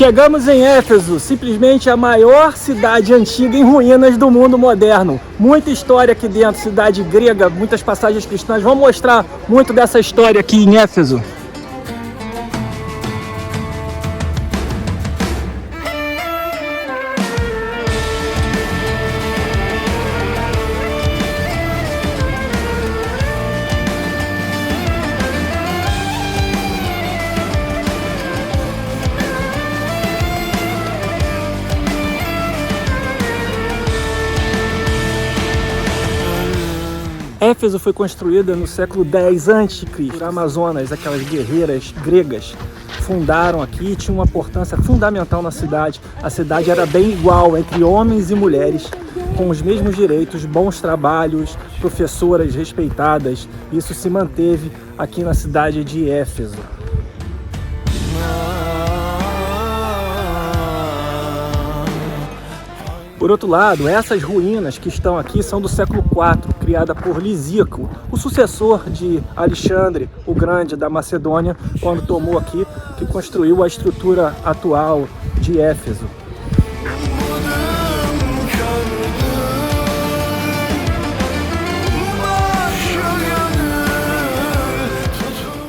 Chegamos em Éfeso, simplesmente a maior cidade antiga em ruínas do mundo moderno. Muita história aqui dentro, cidade grega, muitas passagens cristãs. Vamos mostrar muito dessa história aqui em Éfeso. Éfeso foi construída no século X a.C. Os Amazonas, aquelas guerreiras gregas, fundaram aqui e tinham uma importância fundamental na cidade. A cidade era bem igual entre homens e mulheres, com os mesmos direitos, bons trabalhos, professoras respeitadas. Isso se manteve aqui na cidade de Éfeso. Por outro lado, essas ruínas que estão aqui são do século IV, criada por Lisíaco, o sucessor de Alexandre o Grande da Macedônia, quando tomou aqui, que construiu a estrutura atual de Éfeso.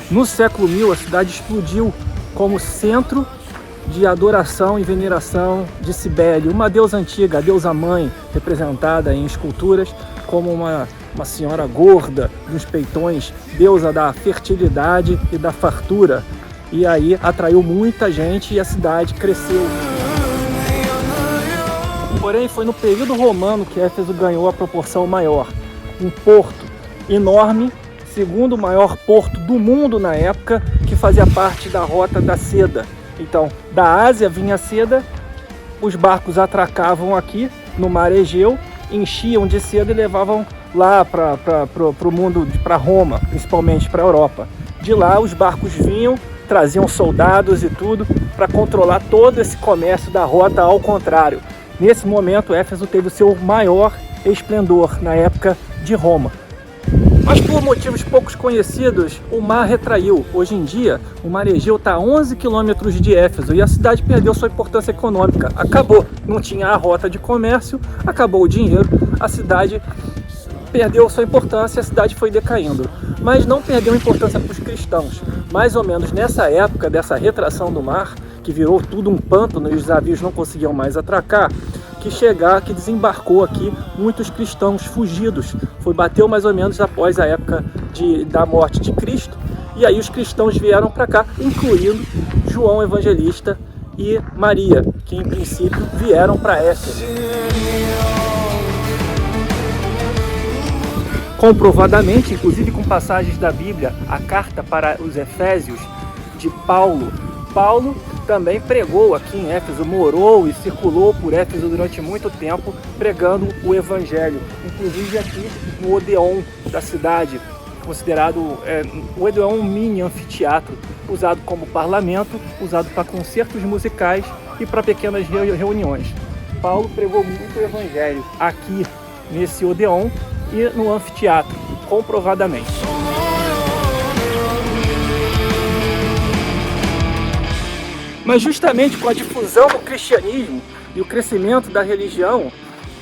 No século 1000, a cidade explodiu como centro de adoração e veneração de Cibele, uma deusa antiga, a deusa mãe, representada em esculturas como uma senhora gorda, dos peitões, deusa da fertilidade e da fartura. E aí atraiu muita gente e a cidade cresceu. Porém, foi no período romano que Éfeso ganhou a proporção maior. Um porto enorme, segundo maior porto do mundo na época, que fazia parte da Rota da Seda. Então, da Ásia vinha a seda, os barcos atracavam aqui no Mar Egeu, enchiam de seda e levavam lá para o mundo, para Roma, principalmente para a Europa. De lá, os barcos vinham, traziam soldados e tudo para controlar todo esse comércio da rota ao contrário. Nesse momento, Éfeso teve o seu maior esplendor na época de Roma. Mas por motivos poucos conhecidos, o mar retraiu. Hoje em dia, o Mar Egeu está a 11 quilômetros de Éfeso e a cidade perdeu sua importância econômica. Acabou, não tinha a rota de comércio, acabou o dinheiro, a cidade perdeu sua importância, a cidade foi decaindo. Mas não perdeu importância para os cristãos. Mais ou menos nessa época dessa retração do mar, que virou tudo um pântano e os navios não conseguiam mais atracar, que desembarcou aqui muitos cristãos fugidos. Bateu mais ou menos após a época da morte de Cristo. E aí os cristãos vieram para cá, incluindo João Evangelista e Maria, que em princípio vieram para Éfeso. Comprovadamente, inclusive com passagens da Bíblia, a carta para os Efésios de Paulo. Paulo também pregou aqui em Éfeso, morou e circulou por Éfeso durante muito tempo pregando o Evangelho. Inclusive aqui no Odeon da cidade, considerado o Odeon um mini anfiteatro, usado como parlamento, usado para concertos musicais e para pequenas reuniões. Paulo pregou muito o Evangelho aqui nesse Odeon e no anfiteatro, comprovadamente. Mas justamente com a difusão do cristianismo e o crescimento da religião,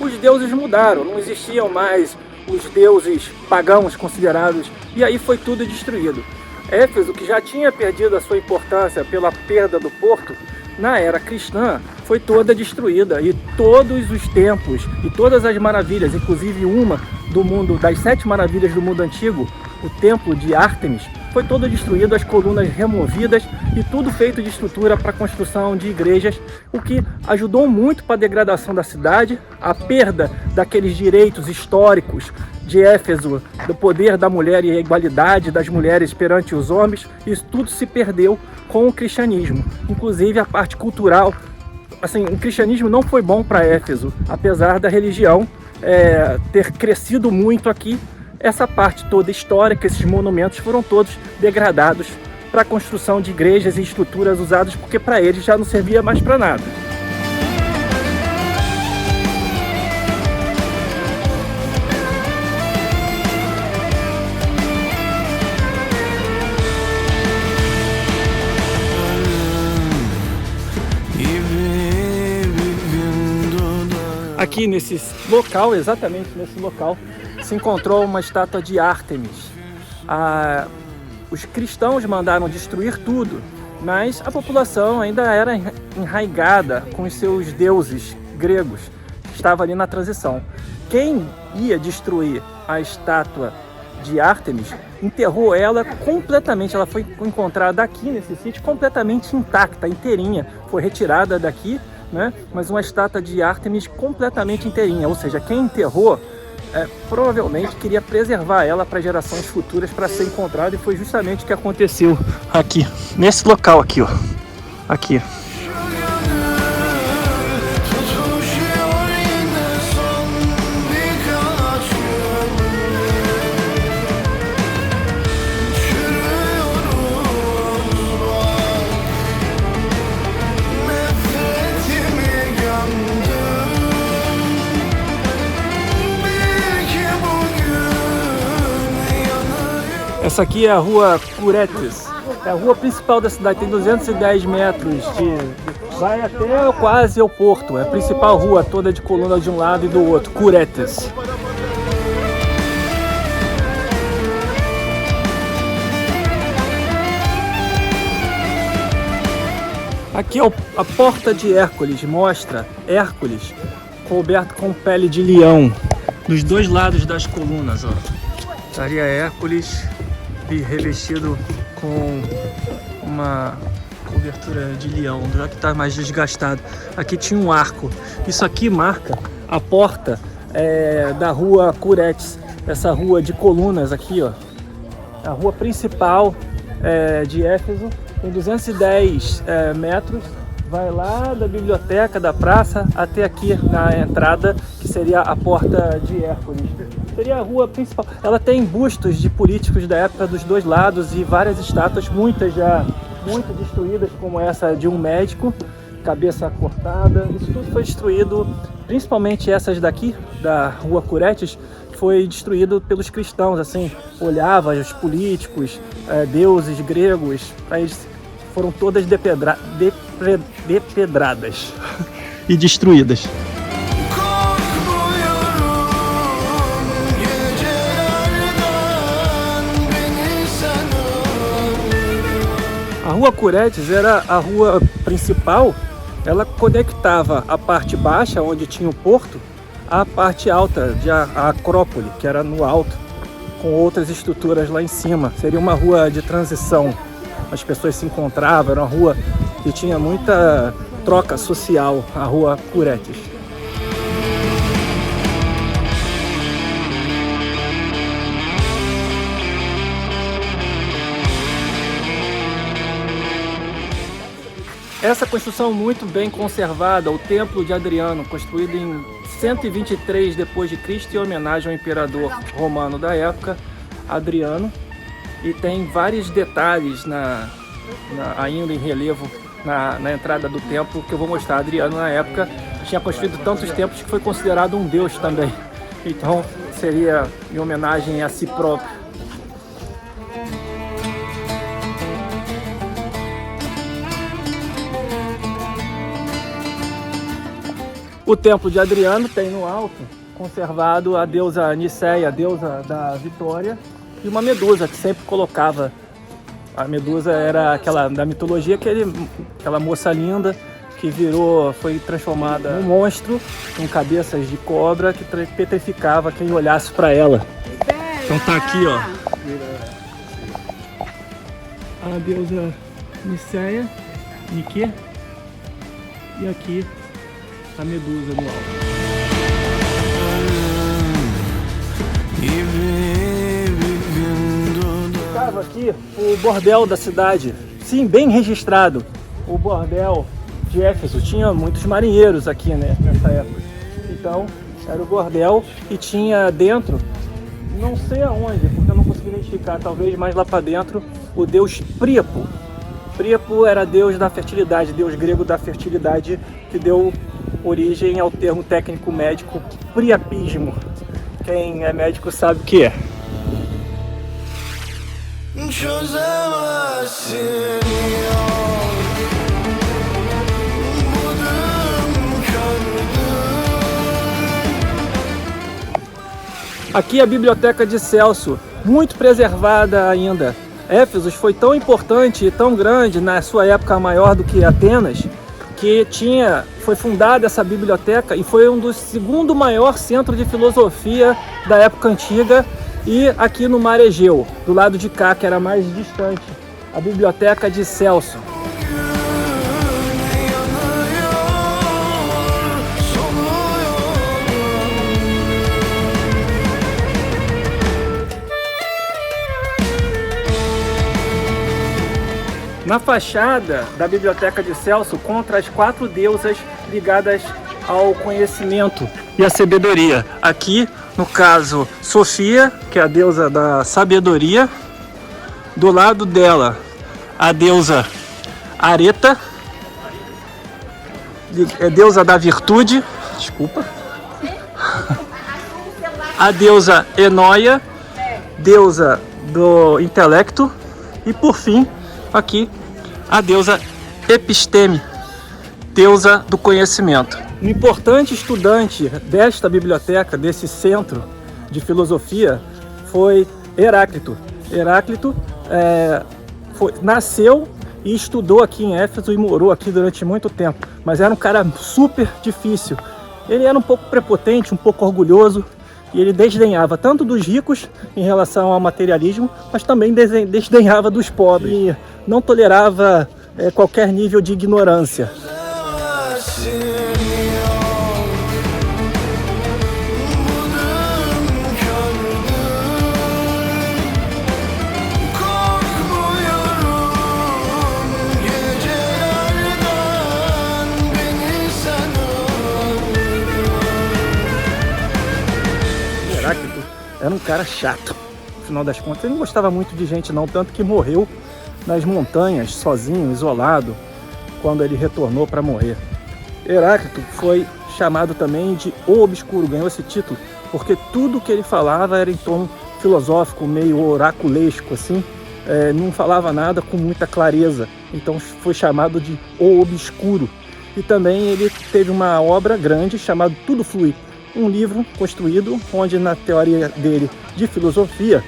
os deuses mudaram, não existiam mais os deuses pagãos considerados, e aí foi tudo destruído. Éfeso, que já tinha perdido a sua importância pela perda do porto, na era cristã foi toda destruída, e todos os templos e todas as maravilhas, inclusive uma das 7 maravilhas do mundo antigo, o templo de Ártemis, foi todo destruído, as colunas removidas e tudo feito de estrutura para a construção de igrejas, o que ajudou muito para a degradação da cidade, a perda daqueles direitos históricos de Éfeso, do poder da mulher e a igualdade das mulheres perante os homens. Isso tudo se perdeu com o cristianismo, inclusive a parte cultural. Assim, o cristianismo não foi bom para Éfeso, apesar da religião ter crescido muito aqui. Essa parte toda histórica, esses monumentos foram todos degradados para a construção de igrejas e estruturas usadas, porque para eles já não servia mais para nada. Aqui nesse local, exatamente nesse local, se encontrou uma estátua de Ártemis. Os cristãos mandaram destruir tudo, mas a população ainda era enraigada com os seus deuses gregos, que estava ali na transição. Quem ia destruir a estátua de Ártemis enterrou ela completamente. Ela foi encontrada aqui nesse sítio completamente intacta, inteirinha. Foi retirada daqui, né? Mas uma estátua de Ártemis completamente inteirinha. Ou seja, quem enterrou provavelmente queria preservar ela para gerações futuras para ser encontrada, e foi justamente o que aconteceu aqui, nesse local aqui, ó. Aqui. Essa aqui é a rua Curetes, é a rua principal da cidade, tem 210 metros, vai até quase ao porto, é a principal rua toda de coluna de um lado e do outro, Curetes. Aqui é a porta de Hércules, mostra Hércules coberto com pele de leão, dos dois lados das colunas, ó. Estaria Hércules revestido com uma cobertura de leão, já que está mais desgastado. Aqui tinha um arco. Isso aqui marca a porta da rua Curetes, essa rua de colunas aqui, ó. A rua principal de Éfeso, tem 210 metros. Vai lá da biblioteca, da praça, até aqui na entrada, que seria a porta de Hércules. Seria a rua principal. Ela tem bustos de políticos da época dos dois lados e várias estátuas, muitas já muito destruídas, como essa de um médico, cabeça cortada. Isso tudo foi destruído, principalmente essas daqui, da rua Curetes, foi destruído pelos cristãos, assim, olhava os políticos, deuses gregos, eles foram todas depedradas e destruídas. A rua Curetes era a rua principal, ela conectava a parte baixa, onde tinha o porto, à parte alta, a Acrópole, que era no alto, com outras estruturas lá em cima. Seria uma rua de transição. As pessoas se encontravam, era uma rua que tinha muita troca social, a rua Curetes. Essa construção muito bem conservada, o Templo de Adriano, construído em 123 d.C. em homenagem ao imperador romano da época, Adriano. E tem vários detalhes ainda em relevo na entrada do templo que eu vou mostrar. Adriano, na época, tinha construído tantos templos que foi considerado um deus também. Então, seria em homenagem a si próprio. O templo de Adriano tem no alto conservado a deusa Niceia, a deusa da vitória, e uma medusa que sempre colocava. A medusa era aquela da mitologia, aquela moça linda que foi transformada num monstro com cabeças de cobra que petrificava quem olhasse para ela. Então tá aqui, ó, a deusa Niceia, Nike, e aqui a medusa no alto. Estava aqui o bordel da cidade, sim, bem registrado. O bordel de Éfeso tinha muitos marinheiros aqui, né, nessa época. Então era o bordel e tinha dentro, não sei aonde, porque eu não consegui identificar, talvez mais lá para dentro, o deus Príapo. Príapo era deus da fertilidade, deus grego da fertilidade, que deu origem ao termo técnico médico priapismo. Quem é médico sabe o que é. Aqui a biblioteca de Celso, muito preservada ainda. Éfeso foi tão importante e tão grande, na sua época maior do que Atenas, que foi fundada essa biblioteca e foi um dos segundo maior centros de filosofia da época antiga, e aqui no Mar Egeu, do lado de cá, que era mais distante, a biblioteca de Celso. Na fachada da biblioteca de Celso contra as 4 deusas ligadas ao conhecimento e à sabedoria. Aqui, no caso, Sofia, que é a deusa da sabedoria. Do lado dela, a deusa Areta, é deusa da virtude, desculpa. A deusa Enóia, deusa do intelecto. E por fim, aqui, a deusa Episteme, deusa do conhecimento. Um importante estudante desta biblioteca, desse centro de filosofia, foi Heráclito. Heráclito nasceu e estudou aqui em Éfeso e morou aqui durante muito tempo, mas era um cara super difícil. Ele era um pouco prepotente, um pouco orgulhoso, e ele desdenhava tanto dos ricos em relação ao materialismo, mas também desdenhava dos pobres e não tolerava qualquer nível de ignorância. Heráclito era um cara chato, no final das contas. Ele não gostava muito de gente não, tanto que morreu nas montanhas, sozinho, isolado, quando ele retornou para morrer. Heráclito foi chamado também de O Obscuro, ganhou esse título porque tudo que ele falava era em tom filosófico, meio oraculesco, assim, não falava nada com muita clareza, então foi chamado de O Obscuro. E também ele teve uma obra grande chamada Tudo Flui, um livro construído onde, na teoria dele de filosofia,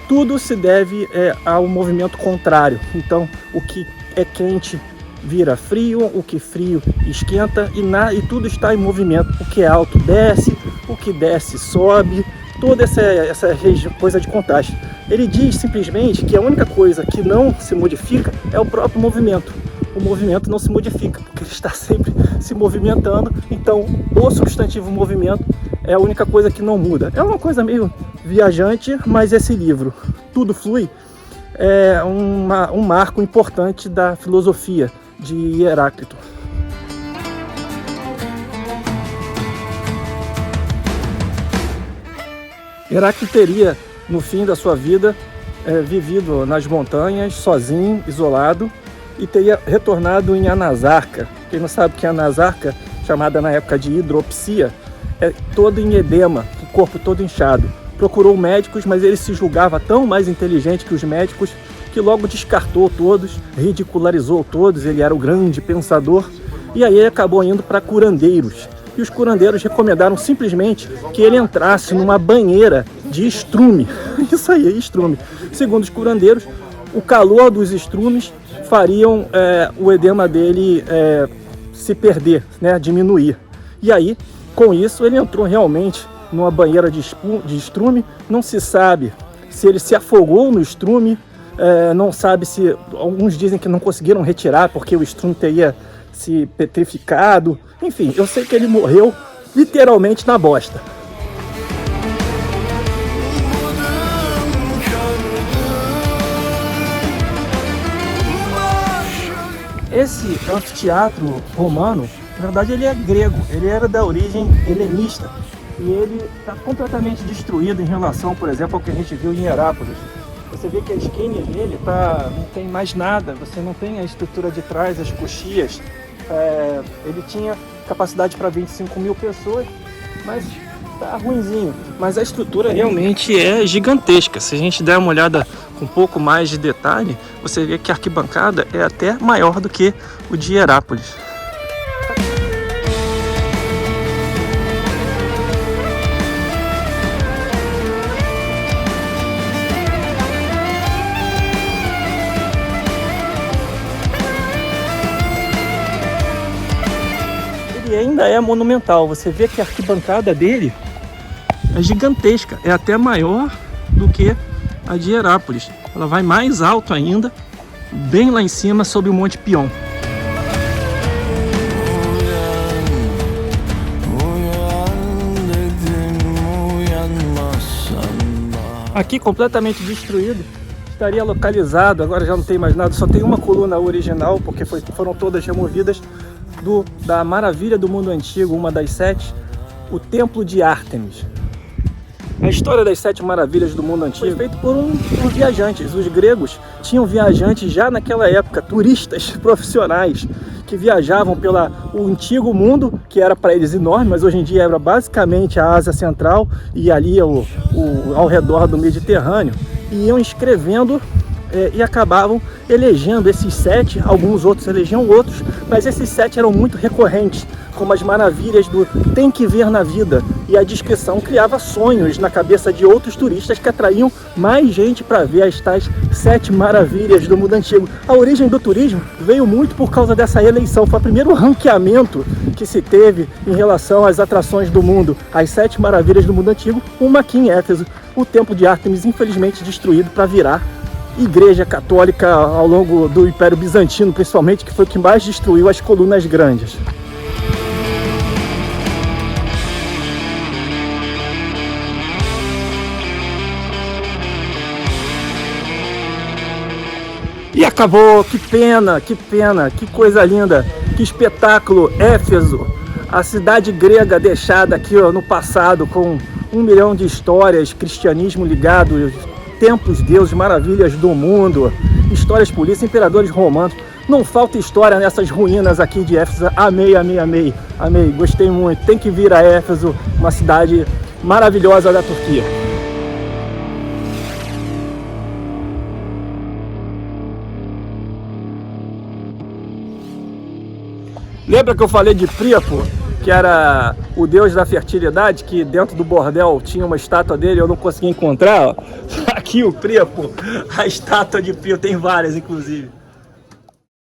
tudo se deve ao movimento contrário. Então, o que é quente vira frio, o que frio esquenta, e tudo está em movimento. O que é alto desce, o que desce sobe, toda essa coisa de contraste. Ele diz simplesmente que a única coisa que não se modifica é o próprio movimento. O movimento não se modifica, porque ele está sempre se movimentando, então o substantivo movimento é a única coisa que não muda. É uma coisa meio viajante, mas esse livro, Tudo Flui, é um marco importante da filosofia de Heráclito. Heráclito teria, no fim da sua vida, vivido nas montanhas, sozinho, isolado, e teria retornado em Anasarca. Quem não sabe que Anasarca, chamada na época de hidropsia, é todo em edema, o corpo todo inchado. Procurou médicos, mas ele se julgava tão mais inteligente que os médicos que logo descartou todos, ridicularizou todos, ele era o grande pensador, e aí ele acabou indo para curandeiros. E os curandeiros recomendaram simplesmente que ele entrasse numa banheira de estrume. Isso aí, estrume. Segundo os curandeiros, o calor dos estrumes fariam o edema dele se perder, né, diminuir. E aí, com isso, ele entrou realmente numa banheira de estrume. Não se sabe se ele se afogou no estrume, não sabe se... Alguns dizem que não conseguiram retirar porque o estrume teria se petrificado. Enfim, eu sei que ele morreu literalmente na bosta. Esse anfiteatro romano, na verdade, ele é grego, ele era da origem helenista, e ele está completamente destruído em relação, por exemplo, ao que a gente viu em Herápolis. Você vê que a esquina dele não tem mais nada, você não tem a estrutura de trás, as coxias. Ele tinha capacidade para 25 mil pessoas, mas tá ruinzinho. Mas a estrutura realmente é gigantesca. Se a gente der uma olhada com um pouco mais de detalhe, você vê que a arquibancada é até maior do que o de Herápolis. ainda é monumental. Você vê que a arquibancada dele é gigantesca, é até maior do que a de Herápolis. Ela vai mais alto ainda, bem lá em cima, sobre o Monte Pion. Aqui, completamente destruído, estaria localizado, agora já não tem mais nada, só tem uma coluna original, porque foram todas removidas, da Maravilha do Mundo Antigo, uma das 7, o Templo de Ártemis. A história das 7 maravilhas do mundo antigo foi feita por viajantes. Os gregos tinham viajantes já naquela época, turistas profissionais, que viajavam pelo antigo mundo, que era para eles enorme, mas hoje em dia era basicamente a Ásia Central e ali ao redor do Mediterrâneo, e iam escrevendo e acabavam elegendo esses 7, alguns outros elegiam outros, mas esses 7 eram muito recorrentes, como as maravilhas do tem que ver na vida, e a descrição criava sonhos na cabeça de outros turistas que atraíam mais gente para ver as tais 7 maravilhas do mundo antigo. A origem do turismo veio muito por causa dessa eleição, foi o primeiro ranqueamento que se teve em relação às atrações do mundo, as 7 maravilhas do mundo antigo, uma aqui em Éfeso, o Templo de Ártemis, infelizmente destruído para virar Igreja Católica ao longo do Império Bizantino, principalmente, que foi o que mais destruiu as colunas grandes. E acabou, que pena, que coisa linda, que espetáculo, Éfeso, a cidade grega deixada aqui no passado com 1 milhão de histórias, cristianismo ligado, templos, deuses, maravilhas do mundo, histórias polícia, imperadores romanos. Não falta história nessas ruínas aqui de Éfeso. Amei, gostei muito. Tem que vir a Éfeso, uma cidade maravilhosa da Turquia. Lembra que eu falei de Príapo, que era o deus da fertilidade, que dentro do bordel tinha uma estátua dele, eu não consegui encontrar? Aqui o Príapo, a estátua de Príapo, tem várias inclusive.